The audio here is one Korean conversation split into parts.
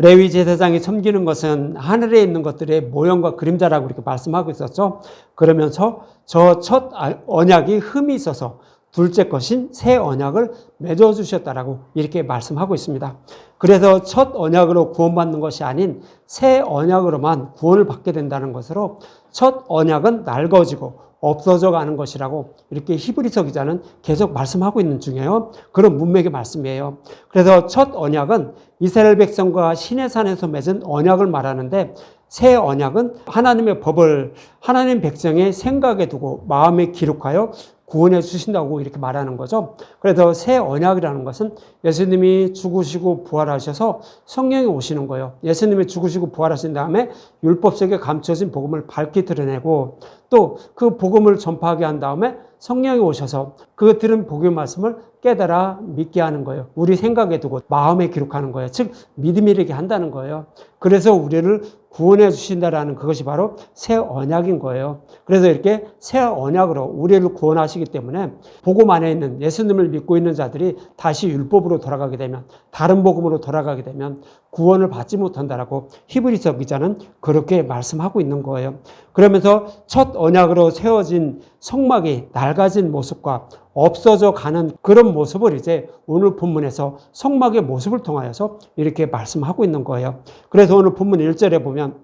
레위 제사장이 섬기는 것은 하늘에 있는 것들의 모형과 그림자라고 이렇게 말씀하고 있었죠. 그러면서 저 첫 언약이 흠이 있어서 둘째 것인 새 언약을 맺어주셨다라고 이렇게 말씀하고 있습니다. 그래서 첫 언약으로 구원받는 것이 아닌 새 언약으로만 구원을 받게 된다는 것으로 첫 언약은 낡아지고 없어져 가는 것이라고 이렇게 히브리서 기자는 계속 말씀하고 있는 중이에요. 그런 문맥의 말씀이에요. 그래서 첫 언약은 이스라엘 백성과 시내산에서 맺은 언약을 말하는데, 새 언약은 하나님의 법을 하나님 백성의 생각에 두고 마음에 기록하여 구원해 주신다고 이렇게 말하는 거죠. 그래서 새 언약이라는 것은 예수님이 죽으시고 부활하셔서 성령이 오시는 거예요. 예수님이 죽으시고 부활하신 다음에 율법 속에 감춰진 복음을 밝히 드러내고, 또 그 복음을 전파하게 한 다음에 성령이 오셔서 그 들은 복음의 말씀을 깨달아 믿게 하는 거예요. 우리 생각에 두고 마음에 기록하는 거예요. 즉 믿음이 이르게 한다는 거예요. 그래서 우리를 구원해 주신다라는 그것이 바로 새 언약인 거예요. 그래서 이렇게 새 언약으로 우리를 구원하시기 때문에 복음 안에 있는 예수님을 믿고 있는 자들이 다시 율법으로 돌아가게 되면, 다른 복음으로 돌아가게 되면 구원을 받지 못한다라고 히브리서 기자는 그렇게 말씀하고 있는 거예요. 그러면서 첫 언약으로 세워진 성막이 낡아진 모습과 없어져 가는 그런 모습을 이제 오늘 본문에서 성막의 모습을 통하여서 이렇게 말씀하고 있는 거예요. 그래서 오늘 본문 1절에 보면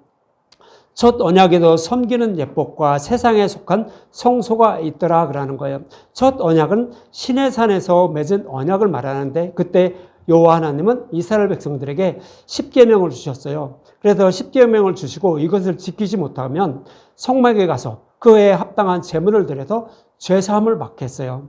첫 언약에도 섬기는 예법과 세상에 속한 성소가 있더라 그러는 거예요. 첫 언약은 시내산에서 맺은 언약을 말하는데, 그때 여호와 하나님은 이스라엘 백성들에게 십계명을 주셨어요. 그래서 십계명을 주시고 이것을 지키지 못하면 성막에 가서 그에 합당한 제물을 드려서 죄사함을 받게 했어요.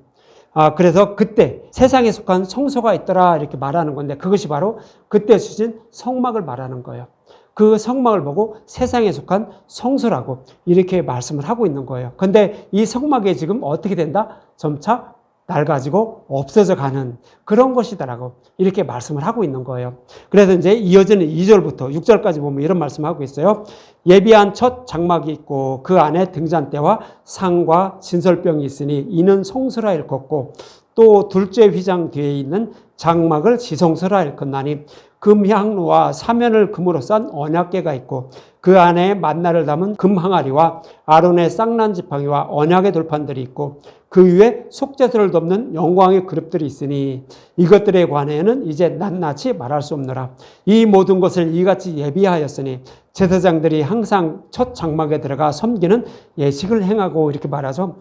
그래서 그때 세상에 속한 성소가 있더라 이렇게 말하는 건데, 그것이 바로 그때 주신 성막을 말하는 거예요. 그 성막을 보고 세상에 속한 성소라고 이렇게 말씀을 하고 있는 거예요. 근데 이 성막이 지금 어떻게 된다? 점차 낡아지고 없어져 가는 그런 것이다라고 이렇게 말씀을 하고 있는 거예요. 그래서 이제 이어지는 2절부터 6절까지 보면 이런 말씀을 하고 있어요. 예비한 첫 장막이 있고 그 안에 등잔대와 상과 진설병이 있으니 이는 성소라 일컫고, 또 둘째 휘장 뒤에 있는 장막을 지성소라 일컫나니 금향로와 사면을 금으로 싼 언약궤가 있고 그 안에 만나를 담은 금 항아리와 아론의 쌍난 지팡이와 언약의 돌판들이 있고 그 위에 속죄소를 덮는 영광의 그릇들이 있으니 이것들에 관해는 이제 낱낱이 말할 수 없노라. 이 모든 것을 이같이 예비하였으니 제사장들이 항상 첫 장막에 들어가 섬기는 예식을 행하고 이렇게 말하죠.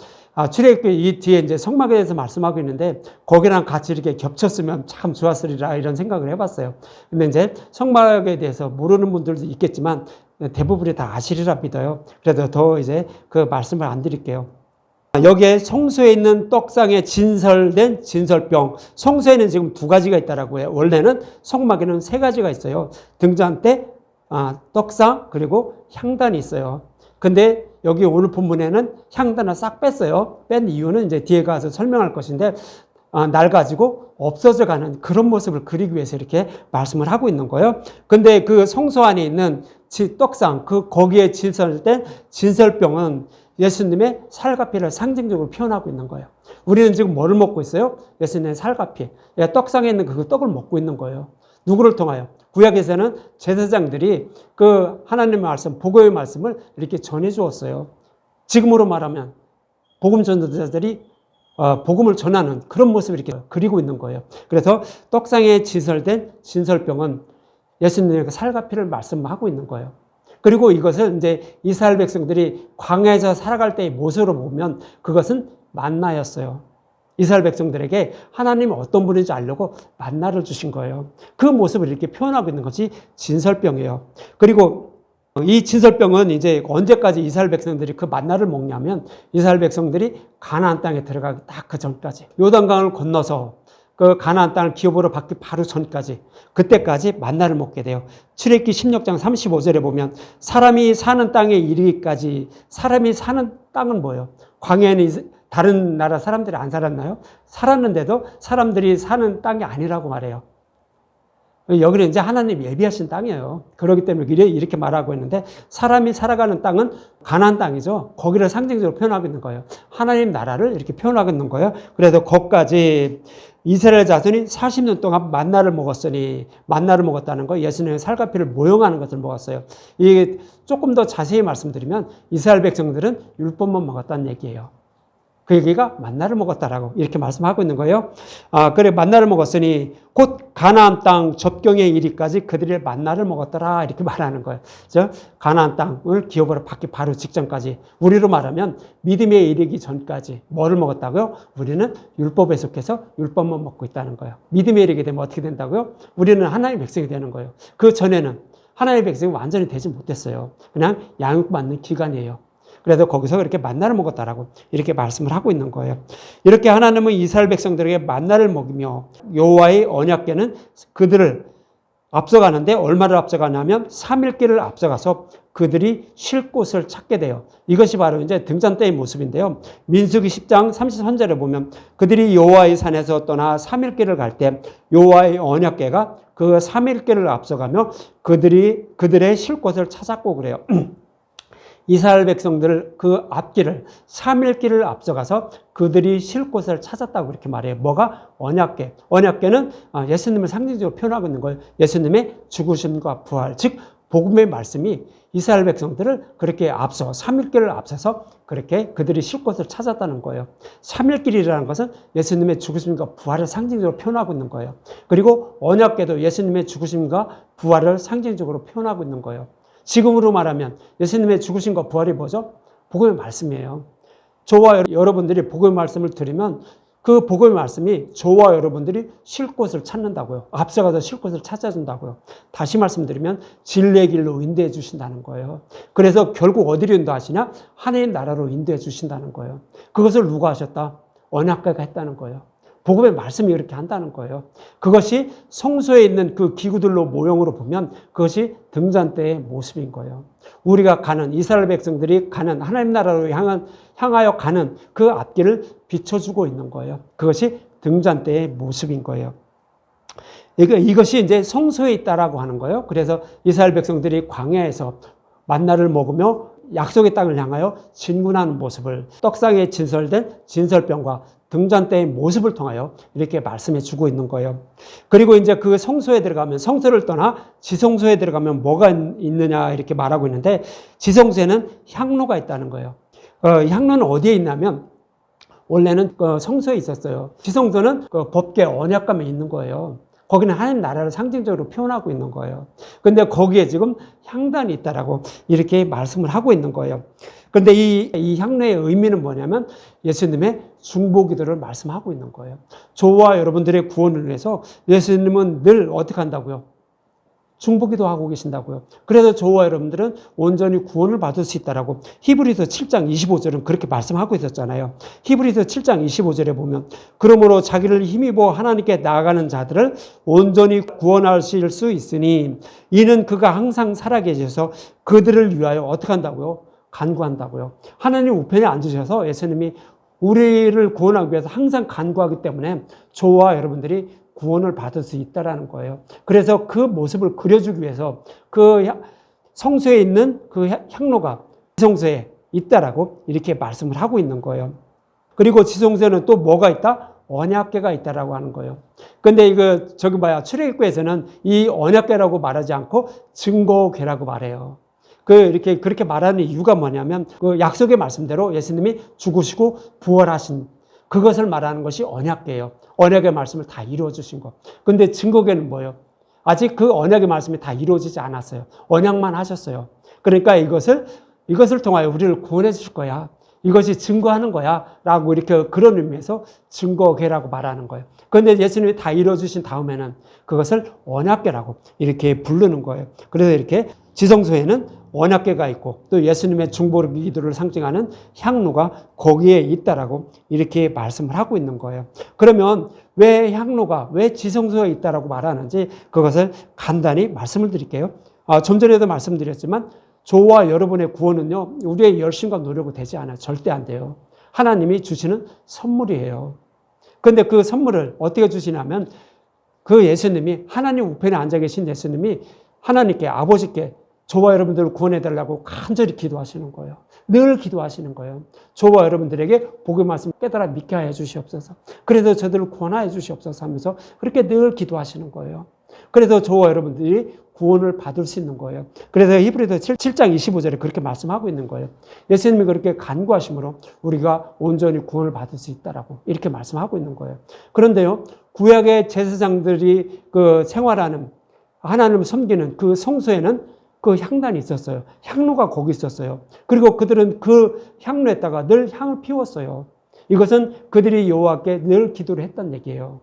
출애굽기 이 뒤에 이제 성막에 대해서 말씀하고 있는데 거기랑 같이 이렇게 겹쳤으면 참 좋았으리라 이런 생각을 해봤어요. 근데 이제 성막에 대해서 모르는 분들도 있겠지만 대부분이 다 아시리라 믿어요. 그래도 더 이제 그 말씀을 안 드릴게요. 여기에 성소에 있는 떡상에 진설된 진설병, 성소에는 지금 두 가지가 있다라고 해요. 원래는 성막에는 세 가지가 있어요. 등잔대, 떡상, 그리고 향단이 있어요. 근데 여기 오늘 본문에는 향단을 싹 뺐어요. 뺀 이유는 이제 뒤에 가서 설명할 것인데, 낡아지고 없어져 가는 그런 모습을 그리기 위해서 이렇게 말씀을 하고 있는 거예요. 근데 그 성소 안에 있는 떡상, 거기에 진설된 진설병은 예수님의 살갑이를 상징적으로 표현하고 있는 거예요. 우리는 지금 뭐를 먹고 있어요? 예수님의 살갑이. 떡상에 있는 그 떡을 먹고 있는 거예요. 누구를 통하여? 구약에서는 제사장들이 그 하나님의 말씀, 복음의 말씀을 이렇게 전해 주었어요. 지금으로 말하면 복음 전도자들이 복음을 전하는 그런 모습을 이렇게 그리고 있는 거예요. 그래서 떡상에 진설된 진설병은 예수님의 살갑이를 말씀하고 있는 거예요. 그리고 이것을 이제 이스라엘 백성들이 광야에서 살아갈 때의 모습으로 보면 그것은 만나였어요. 이스라엘 백성들에게 하나님이 어떤 분인지 알려고 만나를 주신 거예요. 그 모습을 이렇게 표현하고 있는 것이 진설병이에요. 그리고 이 진설병은 이제 언제까지 이스라엘 백성들이 그 만나를 먹냐면 이스라엘 백성들이 가나안 땅에 들어가기 딱 그 전까지, 요단강을 건너서 그 가나안 땅을 기업으로 받기 바로 전까지, 그때까지 만나를 먹게 돼요. 출애굽기 16장 35절에 보면 사람이 사는 땅에 이르기까지, 사람이 사는 땅은 뭐예요? 광야에는 다른 나라 사람들이 안 살았나요? 살았는데도 사람들이 사는 땅이 아니라고 말해요. 여기는 이제 하나님 예비하신 땅이에요. 그렇기 때문에 이렇게 말하고 있는데 사람이 살아가는 땅은 가나안 땅이죠. 거기를 상징적으로 표현하고 있는 거예요. 하나님 나라를 이렇게 표현하고 있는 거예요. 그래서 거기까지 이스라엘 자손이 40년 동안 만나를 먹었으니 만나를 먹었다는 거 예수님의 살과 피를 모형하는 것을 먹었어요. 이게 조금 더 자세히 말씀드리면 이스라엘 백성들은 율법만 먹었다는 얘기예요. 그 얘기가 만나를 먹었다라고 이렇게 말씀하고 있는 거예요. 그래 만나를 먹었으니 곧 가나안 땅 접경에 이르기까지 그들이 만나를 먹었더라 이렇게 말하는 거예요. 즉 가나안 땅을 기업으로 받기 바로 직전까지 우리로 말하면 믿음에 이르기 전까지 뭐를 먹었다고요? 우리는 율법에 속해서 율법만 먹고 있다는 거예요. 믿음에 이르게 되면 어떻게 된다고요? 우리는 하나님의 백성이 되는 거예요. 그 전에는 하나님의 백성이 완전히 되지 못했어요. 그냥 양육받는 기간이에요. 그래서 거기서 이렇게 만나를 먹었다라고 이렇게 말씀을 하고 있는 거예요. 이렇게 하나님은 이스라엘 백성들에게 만나를 먹이며 여호와의 언약궤는 그들을 앞서가는데 얼마를 앞서가냐면 3일길을 앞서가서 그들이 쉴 곳을 찾게 돼요. 이것이 바로 이제 등잔 때의 모습인데요. 민수기 10장 33절에 보면 그들이 여호와의 산에서 떠나 3일길을 갈 때 여호와의 언약궤가 그 3일길을 앞서가며 그들의 쉴 곳을 찾았고 그래요. 이스라엘 백성들 그 앞길을 3일길을 앞서가서 그들이 쉴 곳을 찾았다고 이렇게 말해요. 뭐가? 언약궤. 언약궤는 예수님을 상징적으로 표현하고 있는 거예요. 예수님의 죽으심과 부활. 즉 복음의 말씀이 이스라엘 백성들을 그렇게 앞서 3일길을 앞서서 그렇게 그들이 쉴 곳을 찾았다는 거예요. 3일길이라는 것은 예수님의 죽으심과 부활을 상징적으로 표현하고 있는 거예요. 그리고 언약궤도 예수님의 죽으심과 부활을 상징적으로 표현하고 있는 거예요. 지금으로 말하면 예수님의 죽으심과 부활이 뭐죠? 복음의 말씀이에요. 저와 여러분들이 복음의 말씀을 들으면 그 복음의 말씀이 저와 여러분들이 쉴 곳을 찾는다고요. 앞서가서 쉴 곳을 찾아준다고요. 다시 말씀드리면 진리의 길로 인도해 주신다는 거예요. 그래서 결국 어디로 인도하시냐? 하나님 나라로 인도해 주신다는 거예요. 그것을 누가 하셨다? 언약궤가 했다는 거예요. 복음의 말씀이 이렇게 한다는 거예요. 그것이 성소에 있는 그 기구들로 모형으로 보면 그것이 등잔대의 모습인 거예요. 우리가 가는 이스라엘 백성들이 가는 하나님 나라로 향하여 가는 그 앞길을 비춰주고 있는 거예요. 그것이 등잔대의 모습인 거예요. 이것이 이제 성소에 있다라고 하는 거예요. 그래서 이스라엘 백성들이 광야에서 만나를 먹으며 약속의 땅을 향하여 진군하는 모습을 떡상에 진설된 진설병과 등잔대의 모습을 통하여 이렇게 말씀해 주고 있는 거예요. 그리고 이제 그 성소에 들어가면 성소를 떠나 지성소에 들어가면 뭐가 있느냐 이렇게 말하고 있는데 지성소에는 향로가 있다는 거예요. 향로는 어디에 있냐면 원래는 성소에 있었어요. 지성소는 법궤 언약궤에 있는 거예요. 거기는 하나님 나라를 상징적으로 표현하고 있는 거예요. 근데 거기에 지금 향단이 있다라고 이렇게 말씀을 하고 있는 거예요. 근데 이 향로의 의미는 뭐냐면 예수님의 중보기도를 말씀하고 있는 거예요. 저와 여러분들의 구원을 위해서 예수님은 늘 어떻게 한다고요? 중보기도 하고 계신다고요. 그래서 저와 여러분들은 온전히 구원을 받을 수 있다라고 히브리서 7장 25절은 그렇게 말씀하고 있었잖아요. 히브리서 7장 25절에 보면 그러므로 자기를 힘입어 하나님께 나아가는 자들을 온전히 구원하실 수 있으니 이는 그가 항상 살아계셔서 그들을 위하여 어떻게 한다고요? 간구한다고요. 하나님 우편에 앉으셔서 예수님이 우리를 구원하기 위해서 항상 간구하기 때문에 저와 여러분들이 구원을 받을 수 있다라는 거예요. 그래서 그 모습을 그려주기 위해서 그 성소에 있는 그 향로가 지성소에 있다라고 이렇게 말씀을 하고 있는 거예요. 그리고 지성소에는 또 뭐가 있다? 언약궤가 있다라고 하는 거예요. 근데 출애굽기에서는 이 언약궤라고 말하지 않고 증거궤라고 말해요. 그렇게 말하는 이유가 뭐냐면 그 약속의 말씀대로 예수님이 죽으시고 부활하신 그것을 말하는 것이 언약궤예요. 언약의 말씀을 다 이루어 주신 것. 근데 증거궤는 뭐예요? 아직 그 언약의 말씀이 다 이루어지지 않았어요. 언약만 하셨어요. 그러니까 이것을 통하여 우리를 구원해 주실 거야. 이것이 증거하는 거야. 라고 이렇게 그런 의미에서 증거궤라고 말하는 거예요. 그런데 예수님이 다 이루어 주신 다음에는 그것을 언약궤라고 이렇게 부르는 거예요. 그래서 이렇게 지성소에는 언약궤가 있고 또 예수님의 중보기도를 상징하는 향로가 거기에 있다라고 이렇게 말씀을 하고 있는 거예요. 그러면 왜 향로가 왜 지성소에 있다라고 말하는지 그것을 간단히 말씀을 드릴게요. 좀 전에도 말씀드렸지만 저와 여러분의 구원은요 우리의 열심과 노력으로 되지 않아요. 절대 안 돼요. 하나님이 주시는 선물이에요. 그런데 그 선물을 어떻게 주시냐면 그 예수님이 하나님 우편에 앉아 계신 예수님이 하나님께 아버지께 저와 여러분들을 구원해 달라고 간절히 기도하시는 거예요. 늘 기도하시는 거예요. 저와 여러분들에게 복의 말씀 깨달아 믿게 하여 주시옵소서. 그래서 저들을 구원하여 주시옵소서 하면서 그렇게 늘 기도하시는 거예요. 그래서 저와 여러분들이 구원을 받을 수 있는 거예요. 그래서 히브리서 7장 25절에 그렇게 말씀하고 있는 거예요. 예수님이 그렇게 간구하심으로 우리가 온전히 구원을 받을 수 있다라고 이렇게 말씀하고 있는 거예요. 그런데요, 구약의 제사장들이 그 생활하는 하나님을 섬기는 그 성소에는 그 향단이 있었어요. 향로가 거기 있었어요. 그리고 그들은 그 향로에다가 늘 향을 피웠어요. 이것은 그들이 여호와께 늘 기도를 했던 얘기예요.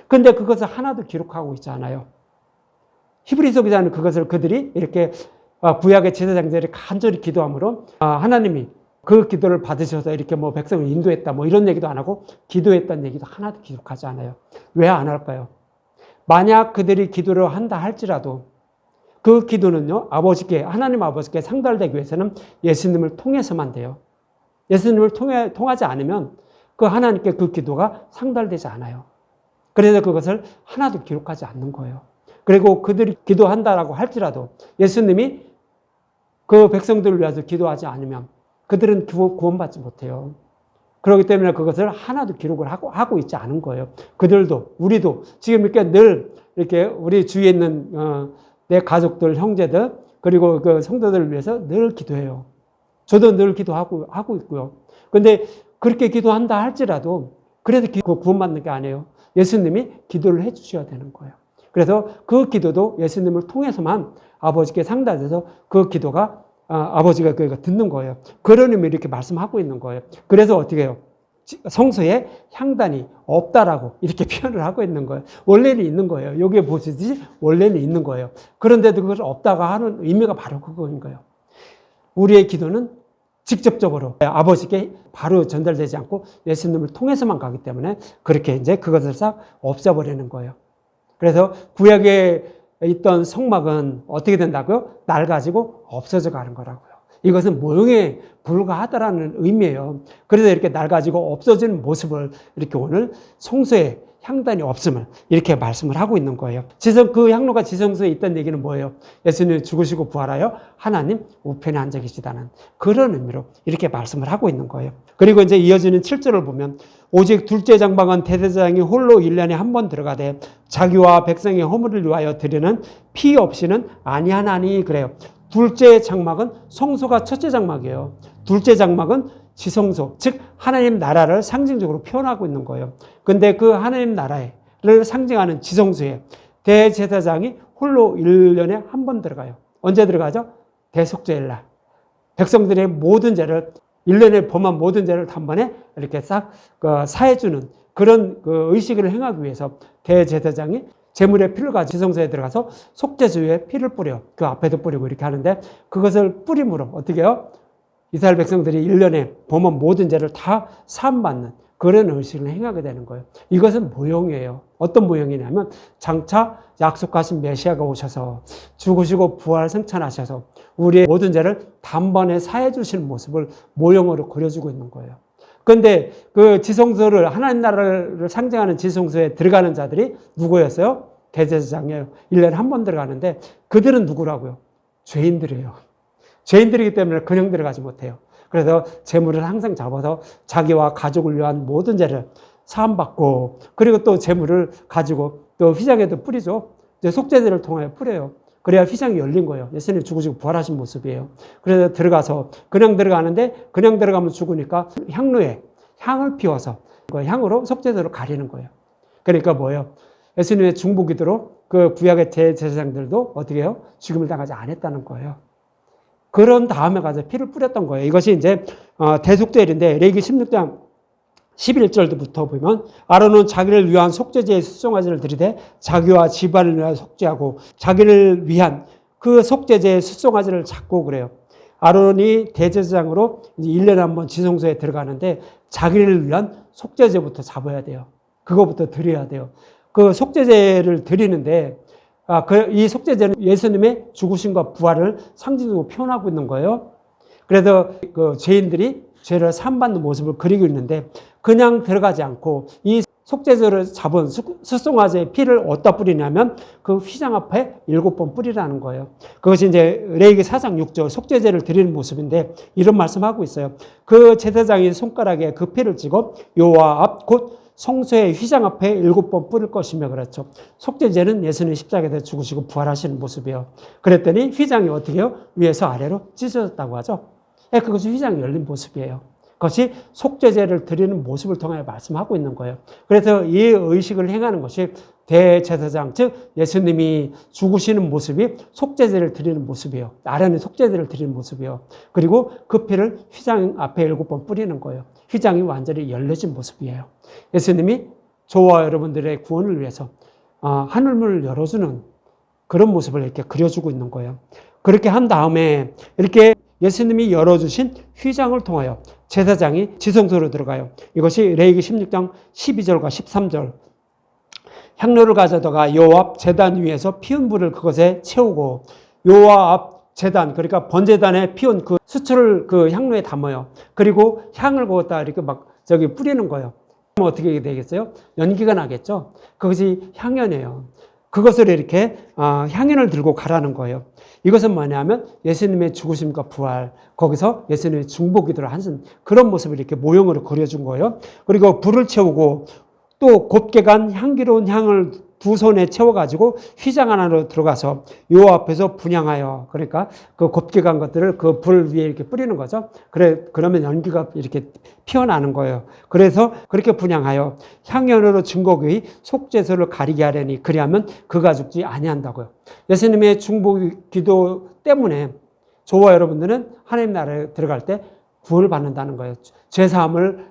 그런데 그것을 하나도 기록하고 있지 않아요. 히브리서 기자는 그것을 그들이 이렇게 구약의 제사장들이 간절히 기도함으로 하나님이 그 기도를 받으셔서 이렇게 뭐 백성을 인도했다 뭐 이런 얘기도 안 하고 기도했다는 얘기도 하나도 기록하지 않아요. 왜 안 할까요? 만약 그들이 기도를 한다 할지라도 그 기도는요, 하나님 아버지께 상달되기 위해서는 예수님을 통해서만 돼요. 예수님을 통하지 않으면 그 하나님께 그 기도가 상달되지 않아요. 그래서 그것을 하나도 기록하지 않는 거예요. 그리고 그들이 기도한다라고 할지라도 예수님이 그 백성들을 위해서 기도하지 않으면 그들은 구원받지 못해요. 그렇기 때문에 그것을 하나도 기록을 하고 있지 않은 거예요. 그들도, 우리도 지금 이렇게 늘 이렇게 우리 주위에 있는 내 가족들, 형제들, 그리고 그 성도들을 위해서 늘 기도해요. 저도 늘 하고 있고요. 그런데 그렇게 기도한다 할지라도 그래도 구원받는 게 아니에요. 예수님이 기도를 해 주셔야 되는 거예요. 그래서 그 기도도 예수님을 통해서만 아버지께 상달돼서 그 기도가 아버지가 듣는 거예요. 그런 의미로 이렇게 말씀하고 있는 거예요. 그래서 어떻게 해요? 성소에 향단이 없다라고 이렇게 표현을 하고 있는 거예요. 원래는 있는 거예요. 여기에 보시듯이 원래는 있는 거예요. 그런데도 그것을 없다가 하는 의미가 바로 그거인 거예요. 우리의 기도는 직접적으로 아버지께 바로 전달되지 않고 예수님을 통해서만 가기 때문에 그렇게 이제 그것을 싹 없애버리는 거예요. 그래서 구약에 있던 성막은 어떻게 된다고요? 낡아지고 없어져 가는 거라고요. 이것은 모형에 불과하다라는 의미예요. 그래서 이렇게 낡아지고 없어지는 모습을 이렇게 오늘 성소에 향단이 없음을 이렇게 말씀을 하고 있는 거예요. 그 향로가 지성소에 있다는 얘기는 뭐예요? 예수님이 죽으시고 부활하여 하나님 우편에 앉아 계시다는 그런 의미로 이렇게 말씀을 하고 있는 거예요. 그리고 이제 이어지는 7절을 보면 오직 둘째 장막은 대제사장이 홀로 1년에 한 번 들어가되 자기와 백성의 허물을 위하여 드리는 피 없이는 아니하나니 그래요. 둘째 장막은 성소가 첫째 장막이에요. 둘째 장막은 지성소, 즉 하나님 나라를 상징적으로 표현하고 있는 거예요. 근데 그 하나님 나라를 상징하는 지성소에 대제사장이 홀로 1년에 한 번 들어가요. 언제 들어가죠? 대속죄일 날. 백성들의 모든 죄를 1년에 범한 모든 죄를 단번에 이렇게 싹 사해주는 그런 의식을 행하기 위해서 대제사장이 제물의 피를 가지고 지성소에 들어가서 속죄주에 피를 뿌려 그 앞에도 뿌리고 이렇게 하는데 그것을 뿌림으로 어떻게 해요? 이스라엘 백성들이 1년에 범한 모든 죄를 다 사함받는 그런 의식을 행하게 되는 거예요. 이것은 모형이에요. 어떤 모형이냐면 장차 약속하신 메시아가 오셔서 죽으시고 부활 승천하셔서 우리의 모든 죄를 단번에 사해 주시는 모습을 모형으로 그려주고 있는 거예요. 그런데 그 지성소를 하나님 나라를 상징하는 지성소에 들어가는 자들이 누구였어요? 대제사장이에요. 1년에 한 번 들어가는데 그들은 누구라고요? 죄인들이에요. 죄인들이기 때문에 그냥 들어가지 못해요. 그래서 제물을 항상 잡아서 자기와 가족을 위한 모든 죄를 사함받고 그리고 또 제물을 가지고 또 휘장에도 뿌리죠. 이제 속죄제를 통하여 뿌려요. 그래야 휘장이 열린 거예요. 예수님이 죽으시고 부활하신 모습이에요. 그래서 들어가서 그냥 들어가는데 그냥 들어가면 죽으니까 향로에 향을 피워서 그 향으로 속죄제로 가리는 거예요. 그러니까 뭐예요? 예수님의 중보기도로 그 구약의 제사장들도 어떻게 해요? 죽음을 당하지 않았다는 거예요. 그런 다음에 가서 피를 뿌렸던 거예요. 이것이 이제 대속죄일인데 레위기 16장 11절부터 보면 아론은 자기를 위한 속죄제의 수송아지를 드리되 자기와 집안을 위하여 속죄하고 자기를 위한 그 속죄제의 수송아지를 잡고 그래요. 아론이 대제사장으로 1년에 한 번 지성소에 들어가는데 자기를 위한 속죄제부터 잡아야 돼요. 그거부터 드려야 돼요. 그 속죄제를 드리는데 이 속죄제는 예수님의 죽으심과 부활을 상징적으로 표현하고 있는 거예요. 그래서 그 죄인들이 죄를 사함받는 모습을 그리고 있는데 그냥 들어가지 않고 이 속죄제를 잡은 숫송아지의 피를 어디다 뿌리냐면 그 휘장 앞에 7번 뿌리라는 거예요. 그것이 이제 레위기 4장 6절 속죄제를 드리는 모습인데 이런 말씀하고 있어요. 그 제사장이 손가락에 그 피를 쥐고 여호와 앞 곧 성소의 휘장 앞에 7번 뿌릴 것이며 그랬죠. 속죄제는 예수님 십자가에서 죽으시고 부활하시는 모습이에요. 그랬더니 휘장이 어떻게 해요? 위에서 아래로 찢어졌다고 하죠. 그것이 휘장이 열린 모습이에요. 그것이 속죄제를 드리는 모습을 통해 말씀하고 있는 거예요. 그래서 이 의식을 행하는 것이 대제사장, 즉 예수님이 죽으시는 모습이 속죄제를 드리는 모습이에요. 아련의 속죄제를 드리는 모습이에요. 그리고 그 피를 휘장 앞에 7번 뿌리는 거예요. 휘장이 완전히 열려진 모습이에요. 예수님이 저와 여러분들의 구원을 위해서 하늘문을 열어주는 그런 모습을 이렇게 그려주고 있는 거예요. 그렇게 한 다음에 이렇게 예수님이 열어주신 휘장을 통하여 제사장이 지성소로 들어가요. 이것이 레위기 16장 12절과 13절. 향로를 가져다가 여호와 앞 제단 위에서 피운 불을 그것에 채우고 여호와 앞 제단, 그러니까 번제단에 피운 그 수초를 그 향로에 담아요. 그리고 향을 거기다 이렇게 막 뿌리는 거예요. 그럼 어떻게 되겠어요? 연기가 나겠죠? 그것이 향연이에요. 그것을 이렇게 향연을 들고 가라는 거예요. 이것은 뭐냐면 예수님의 죽으심과 부활, 거기서 예수님의 중보기도를 하신 그런 모습을 이렇게 모형으로 그려준 거예요. 그리고 불을 채우고 또 곱게 간 향기로운 향을 2손에 채워가지고 휘장 안으로 들어가서 요 앞에서 분향하여, 그러니까 그 곱게 간 것들을 그 불 위에 이렇게 뿌리는 거죠. 그러면 연기가 이렇게 피어나는 거예요. 그래서 그렇게 분향하여 향연으로 증거의 속죄소를 가리게 하려니 그리하면 그가 죽지 아니한다고요. 예수님의 중보기도 때문에 저와 여러분들은 하나님 나라에 들어갈 때 구원을 받는다는 거예요. 죄사함을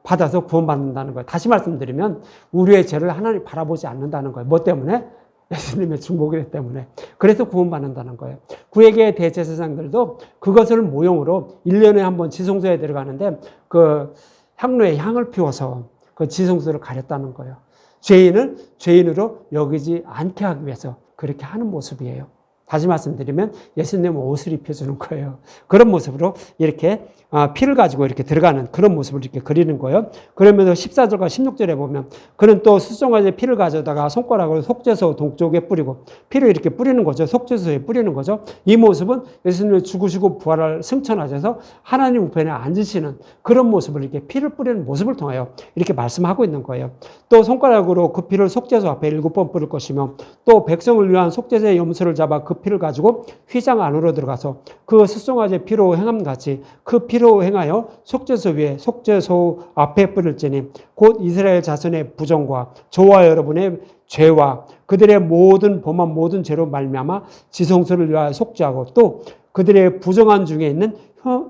받아서 구원받는다는 거예요. 다시 말씀드리면 우리의 죄를 하나님 바라보지 않는다는 거예요. 뭐 때문에? 예수님의 중보기도 때문에. 그래서 구원받는다는 거예요. 구약의 대제사장들도 그것을 모형으로 1년에 한 번 지성소에 들어가는데 그 향로에 향을 피워서 그 지성소를 가렸다는 거예요. 죄인을 죄인으로 여기지 않게 하기 위해서 그렇게 하는 모습이에요. 다시 말씀드리면 예수님은 옷을 입혀주는 거예요. 그런 모습으로 이렇게 피를 가지고 이렇게 들어가는 그런 모습을 이렇게 그리는 거예요. 그러면서 14절과 16절에 보면 그는 또 숫송아지의 피를 가져다가 손가락으로 속죄소 동쪽에 뿌리고 피를 이렇게 뿌리는 거죠. 속죄소에 뿌리는 거죠. 이 모습은 예수님이 죽으시고 부활을 승천하셔서 하나님 우편에 앉으시는 그런 모습을 이렇게 피를 뿌리는 모습을 통하여 이렇게 말씀하고 있는 거예요. 또 손가락으로 그 피를 속죄소 앞에 7번 뿌릴 것이며 또 백성을 위한 속죄제의 염소를 잡아 그 피를 가지고 휘장 안으로 들어가서 그 숫송아지의 피로 행함같이 그 피로 행하여 속죄소 위에 속죄소 앞에 뿌릴지니 곧 이스라엘 자손의 부정과 저와 여러분의 죄와 그들의 모든 범한 모든 죄로 말미암아 지성소를 위하여 속죄하고 또 그들의 부정한 중에 있는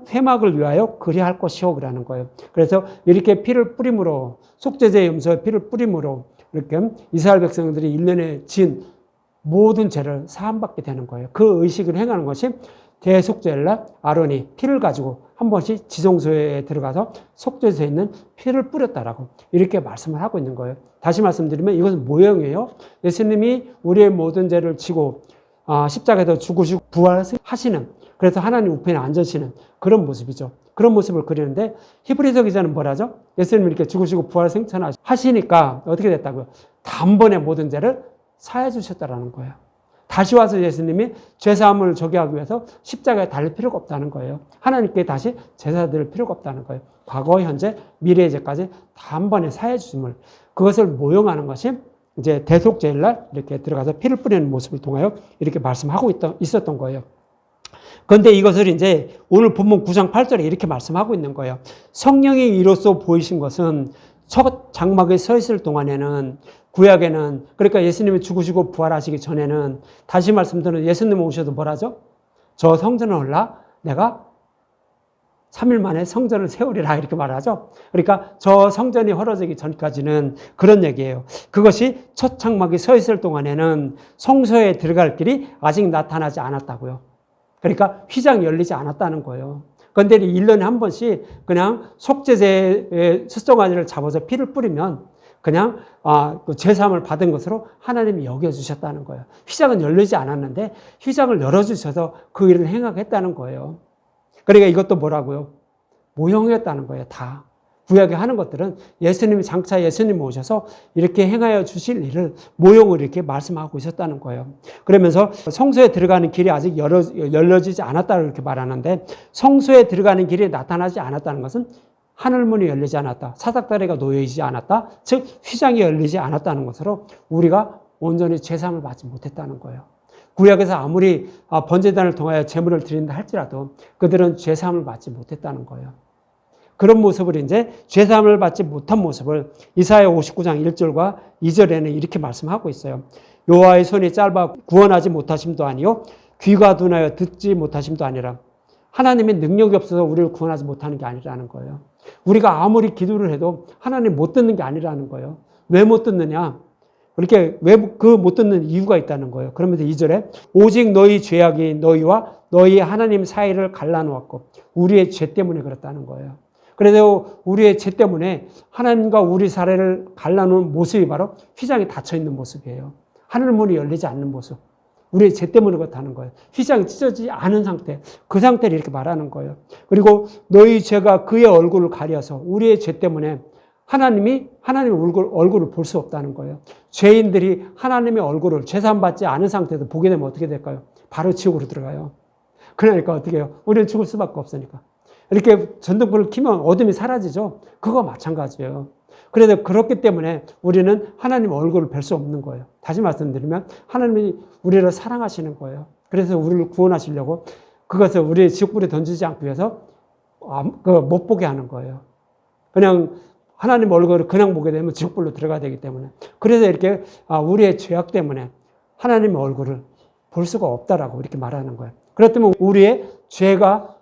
회막을 위하여 그리할 것이오 그라는 거예요. 그래서 이렇게 피를 뿌림으로 속죄제 염소의 피를 뿌림으로 이렇게 이스라엘 백성들이 1년에 지은 모든 죄를 사함받게 되는 거예요. 그 의식을 행하는 것이 대속죄일날 아론이 피를 가지고 한 번씩 지성소에 들어가서 속죄소에 있는 피를 뿌렸다라고 이렇게 말씀을 하고 있는 거예요. 다시 말씀드리면 이것은 모형이에요. 예수님이 우리의 모든 죄를 지고 십자가에서 죽으시고 부활하시는, 그래서 하나님 우편에 앉으시는 그런 모습이죠. 그런 모습을 그리는데 히브리서 기자는 뭐라죠? 예수님이 이렇게 죽으시고 부활 승천하시니까 어떻게 됐다고요? 단번에 모든 죄를 사해 주셨다라는 거예요. 다시 와서 예수님이 죄사함을 저기하기 위해서 십자가에 달릴 필요가 없다는 거예요. 하나님께 다시 제사 드릴 필요가 없다는 거예요. 과거, 현재, 미래의 죄까지 단번에 사해 주심을, 그것을 모형하는 것이 이제 대속죄일날 이렇게 들어가서 피를 뿌리는 모습을 통하여 이렇게 말씀하고 있었던 거예요. 그런데 이것을 이제 오늘 본문 9장 8절에 이렇게 말씀하고 있는 거예요. 성령이 이로써 보이신 것은 첫 장막에 서 있을 동안에는, 구약에는, 그러니까 예수님이 죽으시고 부활하시기 전에는, 다시 말씀드리면 예수님 오셔도 뭐라죠? 저 성전을 헐라 내가 3일 만에 성전을 세우리라 이렇게 말하죠. 그러니까 저 성전이 헐어지기 전까지는 그런 얘기예요. 그것이 첫 장막에 서 있을 동안에는 성소에 들어갈 길이 아직 나타나지 않았다고요. 그러니까 휘장이 열리지 않았다는 거예요. 그런데 1년에 한 번씩 그냥 속죄제의 숫송아지를 잡아서 피를 뿌리면 그냥 제사함을 받은 것으로 하나님이 여겨주셨다는 거예요. 휘장은 열리지 않았는데 휘장을 열어주셔서 그 일을 행하겠다는 거예요. 그러니까 이것도 뭐라고요? 모형이었다는 거예요. 다. 구약에 하는 것들은 예수님이 장차 예수님이 오셔서 이렇게 행하여 주실 일을 모형으로 이렇게 말씀하고 있었다는 거예요. 그러면서 성소에 들어가는 길이 아직 열려지지 않았다고 이렇게 말하는데, 성소에 들어가는 길이 나타나지 않았다는 것은 하늘문이 열리지 않았다, 사닥다리가 놓여지지 않았다, 즉 휘장이 열리지 않았다는 것으로 우리가 온전히 제사함을 받지 못했다는 거예요. 구약에서 아무리 번제단을 통하여 제물을 드린다 할지라도 그들은 제사함을 받지 못했다는 거예요. 그런 모습을 이제 제사함을 받지 못한 모습을 이사야 59장 1절과 2절에는 이렇게 말씀하고 있어요. 여호와의 손이 짧아 구원하지 못하심도 아니요 귀가 둔하여 듣지 못하심도 아니라, 하나님의 능력이 없어서 우리를 구원하지 못하는 게 아니라는 거예요. 우리가 아무리 기도를 해도 하나님 못 듣는 게 아니라는 거예요. 왜 못 듣느냐? 그렇게 왜 그 못 듣는 이유가 있다는 거예요. 그러면서 2절에 오직 너희 죄악이 너희와 너희 하나님 사이를 갈라놓았고 우리의 죄 때문에 그렇다는 거예요. 그래서 우리의 죄 때문에 하나님과 우리 사이를 갈라놓은 모습이 바로 휘장이 닫혀있는 모습이에요. 하늘문이 열리지 않는 모습. 우리의 죄 때문에 그렇다는 거예요. 휘장이 찢어지지 않은 상태. 그 상태를 이렇게 말하는 거예요. 그리고 너희 죄가 그의 얼굴을 가려서 우리의 죄 때문에 하나님의 얼굴을 볼 수 없다는 거예요. 죄인들이 하나님의 얼굴을 제사함 받지 않은 상태에서 보게 되면 어떻게 될까요? 바로 지옥으로 들어가요. 그러니까 어떻게 해요? 우리는 죽을 수밖에 없으니까. 이렇게 전등불을 켜면 어둠이 사라지죠. 그거 마찬가지예요. 그래서 그렇기 때문에 우리는 하나님 얼굴을 뵐 수 없는 거예요. 다시 말씀드리면 하나님이 우리를 사랑하시는 거예요. 그래서 우리를 구원하시려고 그것을 우리의 지옥불에 던지지 않기 위해서 못 보게 하는 거예요. 그냥 하나님 얼굴을 그냥 보게 되면 지옥불로 들어가야 되기 때문에. 그래서 이렇게 우리의 죄악 때문에 하나님의 얼굴을 볼 수가 없다라고 이렇게 말하는 거예요. 그렇다면 우리의 죄가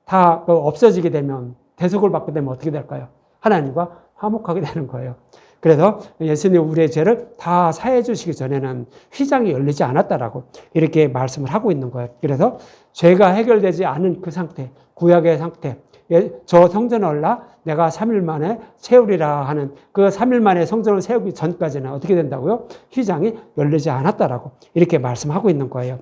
다 없어지게 되면, 대속을 받게 되면 어떻게 될까요? 하나님과 화목하게 되는 거예요. 그래서 예수님이 우리의 죄를 다 사해 주시기 전에는 휘장이 열리지 않았다라고 이렇게 말씀을 하고 있는 거예요. 그래서 죄가 해결되지 않은 그 상태, 구약의 상태, 저 성전을 올라 내가 3일 만에 세우리라 하는 그 3일 만에 성전을 세우기 전까지는 어떻게 된다고요? 휘장이 열리지 않았다라고 이렇게 말씀하고 있는 거예요.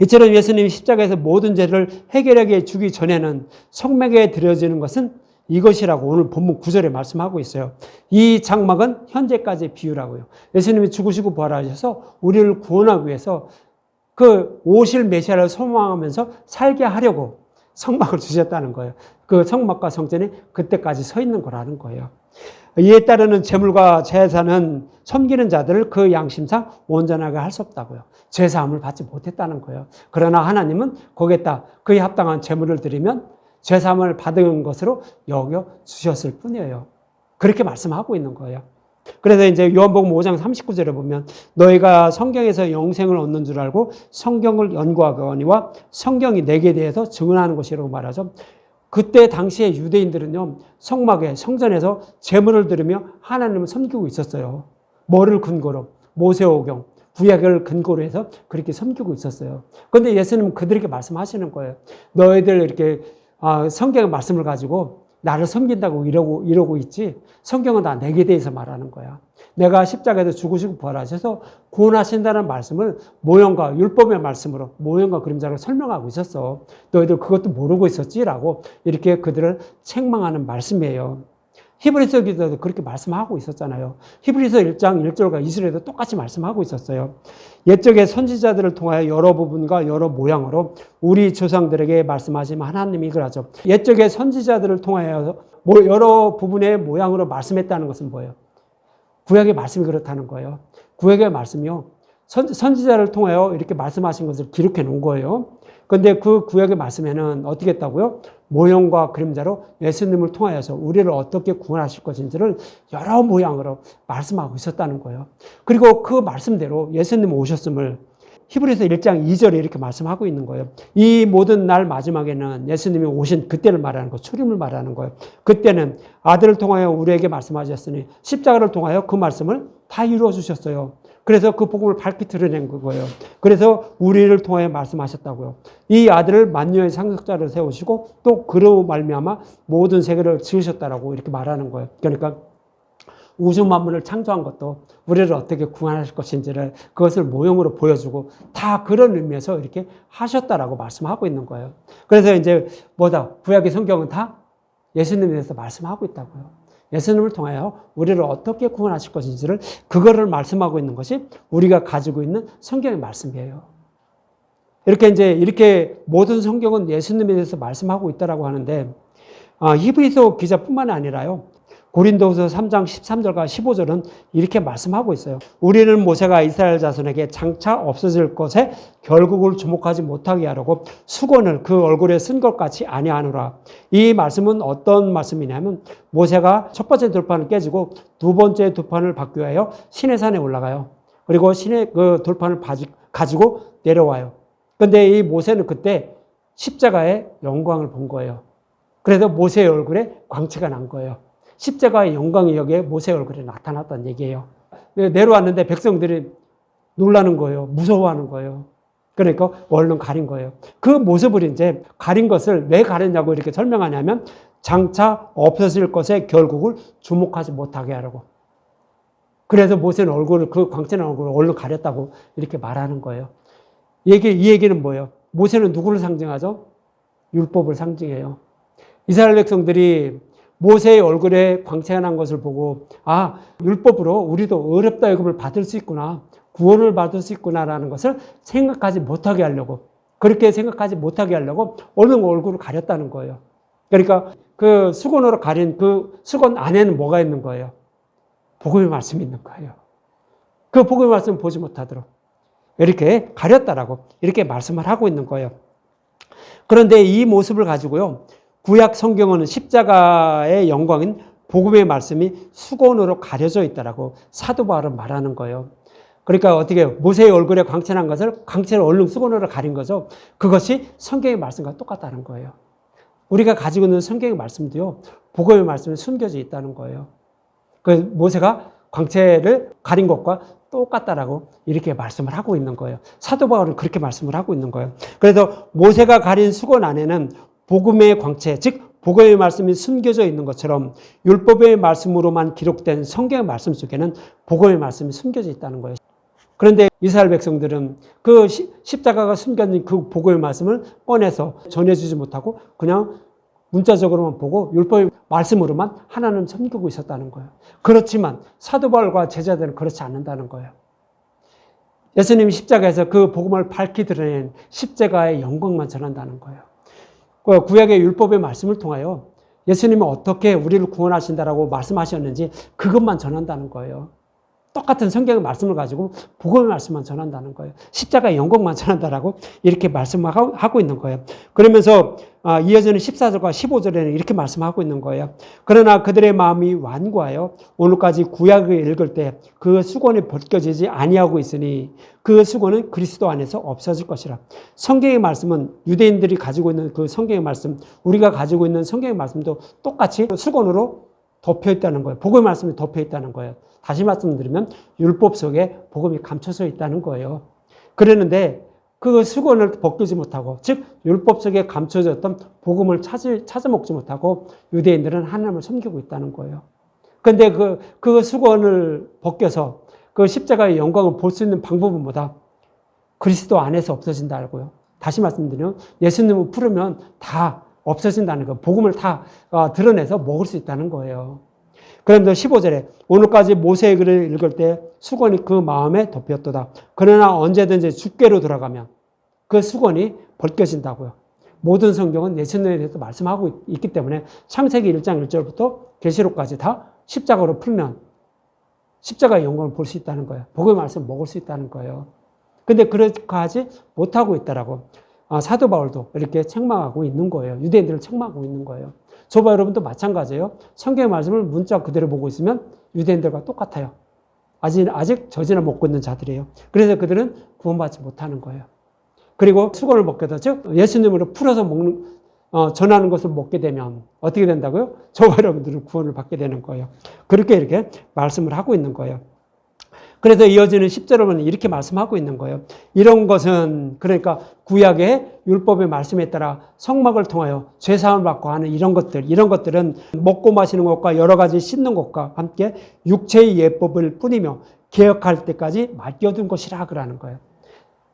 이처럼 예수님이 십자가에서 모든 죄를 해결하게 주기 전에는 성막에 드려지는 것은 이것이라고 오늘 본문 9절에 말씀하고 있어요. 이 장막은 현재까지의 비유라고요. 예수님이 죽으시고 부활하셔서 우리를 구원하기 위해서 그 오실 메시아를 소망하면서 살게 하려고 성막을 주셨다는 거예요. 그 성막과 성전이 그때까지 서 있는 거라는 거예요. 이에 따르는 제물과 제사는 섬기는 자들을 그 양심상 온전하게 할 수 없다고요. 제사함을 받지 못했다는 거예요. 그러나 하나님은 거기에다 그에 합당한 제물을 드리면 제사함을 받은 것으로 여겨 주셨을 뿐이에요. 그렇게 말씀하고 있는 거예요. 그래서 이제 요한복음 5장 39절에 보면 너희가 성경에서 영생을 얻는 줄 알고 성경을 연구하거니와 성경이 내게 대해서 증언하는 것이라고 말하죠. 그때 당시에 유대인들은요, 성막에 성전에서 제물을 드리며 하나님을 섬기고 있었어요. 뭐를 근거로? 모세오경, 구약을 근거로 해서 그렇게 섬기고 있었어요. 그런데 예수님은 그들에게 말씀하시는 거예요. 너희들 이렇게 성경의 말씀을 가지고 나를 섬긴다고 이러고 있지, 성경은 다 내게 대해서 말하는 거야. 내가 십자가에서 죽으시고 부활하셔서 구원하신다는 말씀을 모형과 율법의 말씀으로 모형과 그림자로 설명하고 있었어. 너희들 그것도 모르고 있었지라고 이렇게 그들을 책망하는 말씀이에요. 히브리서 기도도 그렇게 말씀하고 있었잖아요. 히브리서 1장 1절과 2절에도 똑같이 말씀하고 있었어요. 옛적의 선지자들을 통하여 여러 부분과 여러 모양으로 우리 조상들에게 말씀하신 하나님이 그러죠. 옛적의 선지자들을 통하여 여러 부분의 모양으로 말씀했다는 것은 뭐예요? 구약의 말씀이 그렇다는 거예요. 구약의 말씀이요, 선지자를 통하여 이렇게 말씀하신 것을 기록해 놓은 거예요. 그런데 그 구약의 말씀에는 어떻게 했다고요? 모형과 그림자로 예수님을 통하여서 우리를 어떻게 구원하실 것인지를 여러 모양으로 말씀하고 있었다는 거예요. 그리고 그 말씀대로 예수님 오셨음을 히브리서 1장 2절에 이렇게 말씀하고 있는 거예요. 이 모든 날 마지막에는 예수님이 오신 그때를 말하는 거예요. 출임을 말하는 거예요. 그때는 아들을 통하여 우리에게 말씀하셨으니 십자가를 통하여 그 말씀을 다 이루어 주셨어요. 그래서 그 복음을 밝히 드러낸 거예요. 그래서 우리를 통하여 말씀하셨다고요. 이 아들을 만유의 상속자를 세우시고 또 그로 말미암아 모든 세계를 지으셨다라고 이렇게 말하는 거예요. 그러니까 우주 만물을 창조한 것도 우리를 어떻게 구원하실 것인지를 그것을 모형으로 보여주고 다 그런 의미에서 이렇게 하셨다라고 말씀하고 있는 거예요. 그래서 이제 구약의 성경은 다 예수님에 대해서 말씀하고 있다고요. 예수님을 통하여 우리를 어떻게 구원하실 것인지를 그거를 말씀하고 있는 것이 우리가 가지고 있는 성경의 말씀이에요. 이렇게 모든 성경은 예수님에 대해서 말씀하고 있다라고 하는데, 히브리서 기자뿐만 아니라요, 고린도후서 3장 13절과 15절은 이렇게 말씀하고 있어요. 우리는 모세가 이스라엘 자손에게 장차 없어질 것에 결국을 주목하지 못하게 하려고 수건을 그 얼굴에 쓴 것 같이 아니하노라. 이 말씀은 어떤 말씀이냐면, 모세가 첫 번째 돌판을 깨지고 두 번째 돌판을 받기 위하여 시내산에 올라가요. 그리고 그 돌판을 가지고 내려와요. 근데 이 모세는 그때 십자가의 영광을 본 거예요. 그래서 모세의 얼굴에 광채가 난 거예요. 십자가의 영광이 여기에 모세의 얼굴에 나타났다는 얘기예요. 내려왔는데 백성들이 놀라는 거예요. 무서워하는 거예요. 그러니까 얼른 가린 거예요. 그 모습을 이제 가린 것을 왜 가렸냐고 이렇게 설명하냐면, 장차 없어질 것에 결국을 주목하지 못하게 하라고. 그래서 모세는 그 광채난 얼굴을 얼른 가렸다고 이렇게 말하는 거예요. 이 얘기는 뭐예요? 모세는 누구를 상징하죠? 율법을 상징해요. 이스라엘 백성들이 모세의 얼굴에 광채가 난 것을 보고, 율법으로 우리도 어렵다여금을 받을 수 있구나, 구원을 받을 수 있구나라는 것을 생각하지 못하게 하려고, 그렇게 생각하지 못하게 하려고 얼른 얼굴을 가렸다는 거예요. 그러니까 그 수건으로 가린 그 수건 안에는 뭐가 있는 거예요? 복음의 말씀이 있는 거예요. 그 복음의 말씀을 보지 못하도록 이렇게 가렸다라고 이렇게 말씀을 하고 있는 거예요. 그런데 이 모습을 가지고요, 구약 성경은 십자가의 영광인 복음의 말씀이 수건으로 가려져 있다라고 사도 바울은 말하는 거예요. 그러니까 어떻게 모세의 얼굴에 광채난 것을 광채를 얼른 수건으로 가린 거죠. 그것이 성경의 말씀과 똑같다는 거예요. 우리가 가지고 있는 성경의 말씀도요, 복음의 말씀에 숨겨져 있다는 거예요. 그 모세가 광채를 가린 것과 똑같다라고 이렇게 말씀을 하고 있는 거예요. 사도 바울은 그렇게 말씀을 하고 있는 거예요. 그래서 모세가 가린 수건 안에는 복음의 광채, 즉 복음의 말씀이 숨겨져 있는 것처럼 율법의 말씀으로만 기록된 성경의 말씀 속에는 복음의 말씀이 숨겨져 있다는 거예요. 그런데 이스라엘 백성들은 그 십자가가 숨겨진 그 복음의 말씀을 꺼내서 전해주지 못하고 그냥 문자적으로만 보고 율법의 말씀으로만 하나님 섬기고 있었다는 거예요. 그렇지만 사도 바울과 제자들은 그렇지 않는다는 거예요. 예수님이 십자가에서 그 복음을 밝히 드러낸 십자가의 영광만 전한다는 거예요. 구약의 율법의 말씀을 통하여 예수님은 어떻게 우리를 구원하신다라고 말씀하셨는지 그것만 전한다는 거예요. 똑같은 성경의 말씀을 가지고 복음의 말씀만 전한다는 거예요. 십자가의 영광만 전한다라고 이렇게 말씀하고 있는 거예요. 그러면서 이어지는 14절과 15절에는 이렇게 말씀하고 있는 거예요. 그러나 그들의 마음이 완고하여 오늘까지 구약을 읽을 때 그 수건이 벗겨지지 아니하고 있으니 그 수건은 그리스도 안에서 없어질 것이라. 성경의 말씀은 유대인들이 가지고 있는 그 성경의 말씀, 우리가 가지고 있는 성경의 말씀도 똑같이 수건으로 덮여 있다는 거예요. 복음의 말씀이 덮여 있다는 거예요. 다시 말씀드리면 율법 속에 복음이 감춰져 있다는 거예요. 그러는데 그 수건을 벗기지 못하고, 즉 율법 속에 감춰졌던 복음을 찾아 먹지 못하고 유대인들은 하나님을 섬기고 있다는 거예요. 그런데 그 수건을 벗겨서 그 십자가의 영광을 볼 수 있는 방법은 뭐다? 그리스도 안에서 없어진다고요. 다시 말씀드리면 예수님을 풀으면 다 없어진다는 거예요. 복음을 다 드러내서 먹을 수 있다는 거예요. 그런데 15절에 오늘까지 모세의 글을 읽을 때 수건이 그 마음에 덮였도다. 그러나 언제든지 주께로 돌아가면 그 수건이 벗겨진다고요. 모든 성경은 예수님에 대해서 말씀하고 있기 때문에 창세기 1장 1절부터 계시록까지 다 십자가로 풀면 십자가의 영광을 볼 수 있다는 거예요. 복음의 말씀을 먹을 수 있다는 거예요. 근데 그렇게 하지 못하고 있다라고 사도 바울도 이렇게 책망하고 있는 거예요. 유대인들을 책망하고 있는 거예요. 저와 여러분도 마찬가지예요. 성경의 말씀을 문자 그대로 보고 있으면 유대인들과 똑같아요. 아직 젖이나 먹고 있는 자들이에요. 그래서 그들은 구원받지 못하는 거예요. 그리고 수건을 먹게 즉 예수님으로 풀어서 전하는 것을 먹게 되면 어떻게 된다고요? 저와 여러분들은 구원을 받게 되는 거예요. 그렇게 이렇게 말씀을 하고 있는 거예요. 그래서 이어지는 10절을 보면 이렇게 말씀하고 있는 거예요. 이런 것은 그러니까 구약의 율법의 말씀에 따라 성막을 통하여 죄사함을 받고 하는 이런 것들은 먹고 마시는 것과 여러 가지 씻는 것과 함께 육체의 예법을 뿐이며 개혁할 때까지 맡겨둔 것이라 그러는 거예요.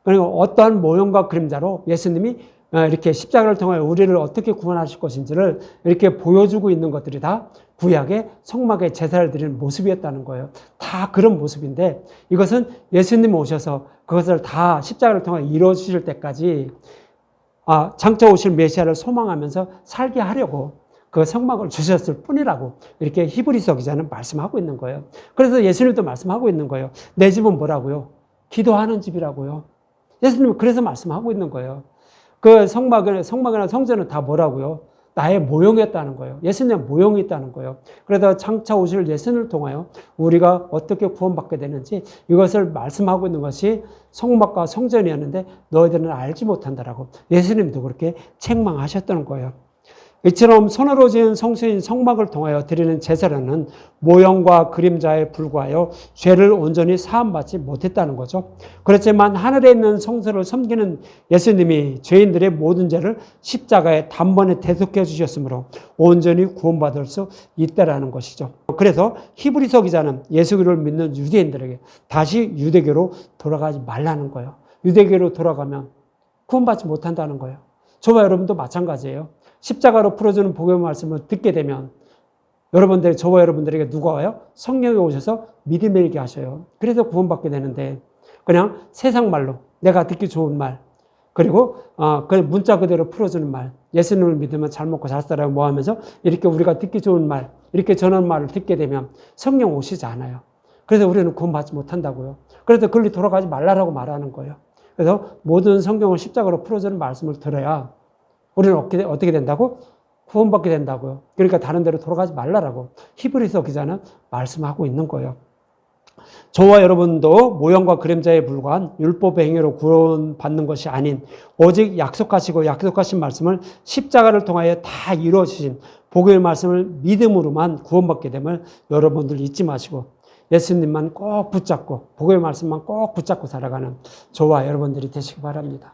그리고 어떠한 모형과 그림자로 예수님이 이렇게 십자가를 통해 우리를 어떻게 구원하실 것인지를 이렇게 보여주고 있는 것들이 다 구약의 성막에 제사를 드리는 모습이었다는 거예요. 다 그런 모습인데 이것은 예수님 오셔서 그것을 다 십자가를 통해 이루어주실 때까지 장차 오실 메시아를 소망하면서 살게 하려고 그 성막을 주셨을 뿐이라고 이렇게 히브리서 기자는 말씀하고 있는 거예요. 그래서 예수님도 말씀하고 있는 거예요. 내 집은 뭐라고요? 기도하는 집이라고요. 예수님은 그래서 말씀하고 있는 거예요. 그 성막이나 성전은 다 뭐라고요? 나의 모형이었다는 거예요. 예수님의 모형이 있다는 거예요. 그래서 장차 오실 예수님을 통하여 우리가 어떻게 구원받게 되는지 이것을 말씀하고 있는 것이 성막과 성전이었는데 너희들은 알지 못한다라고 예수님도 그렇게 책망하셨다는 거예요. 이처럼 손으로 지은 성소인 성막을 통하여 드리는 제사라는 모형과 그림자에 불과하여 죄를 온전히 사함받지 못했다는 거죠. 그렇지만 하늘에 있는 성소를 섬기는 예수님이 죄인들의 모든 죄를 십자가에 단번에 대속해 주셨으므로 온전히 구원받을 수 있다라는 것이죠. 그래서 히브리서 기자는 예수를 믿는 유대인들에게 다시 유대교로 돌아가지 말라는 거예요. 유대교로 돌아가면 구원받지 못한다는 거예요. 저와 여러분도 마찬가지예요. 십자가로 풀어주는 복음의 말씀을 듣게 되면 저와 여러분들에게 누가 와요? 성령이 오셔서 믿음에 이르게 하셔요. 그래서 구원받게 되는데 그냥 세상 말로 내가 듣기 좋은 말 그리고 그 문자 그대로 풀어주는 말 예수님을 믿으면 잘 먹고 잘 살아요 뭐 하면서 이렇게 우리가 듣기 좋은 말 이렇게 전하는 말을 듣게 되면 성령 오시지 않아요. 그래서 우리는 구원받지 못한다고요. 그래서 그걸로 돌아가지 말라라고 말하는 거예요. 그래서 모든 성경을 십자가로 풀어주는 말씀을 들어야 우리는 어떻게 된다고? 구원받게 된다고요. 그러니까 다른 데로 돌아가지 말라라고 히브리서 기자는 말씀하고 있는 거예요. 저와 여러분도 모형과 그림자에 불과한 율법의 행위로 구원받는 것이 아닌 오직 약속하신 말씀을 십자가를 통하여 다 이루어주신 복음의 말씀을 믿음으로만 구원받게 됨을 여러분들 잊지 마시고 예수님만 꼭 붙잡고 복음의 말씀만 꼭 붙잡고 살아가는 저와 여러분들이 되시기 바랍니다.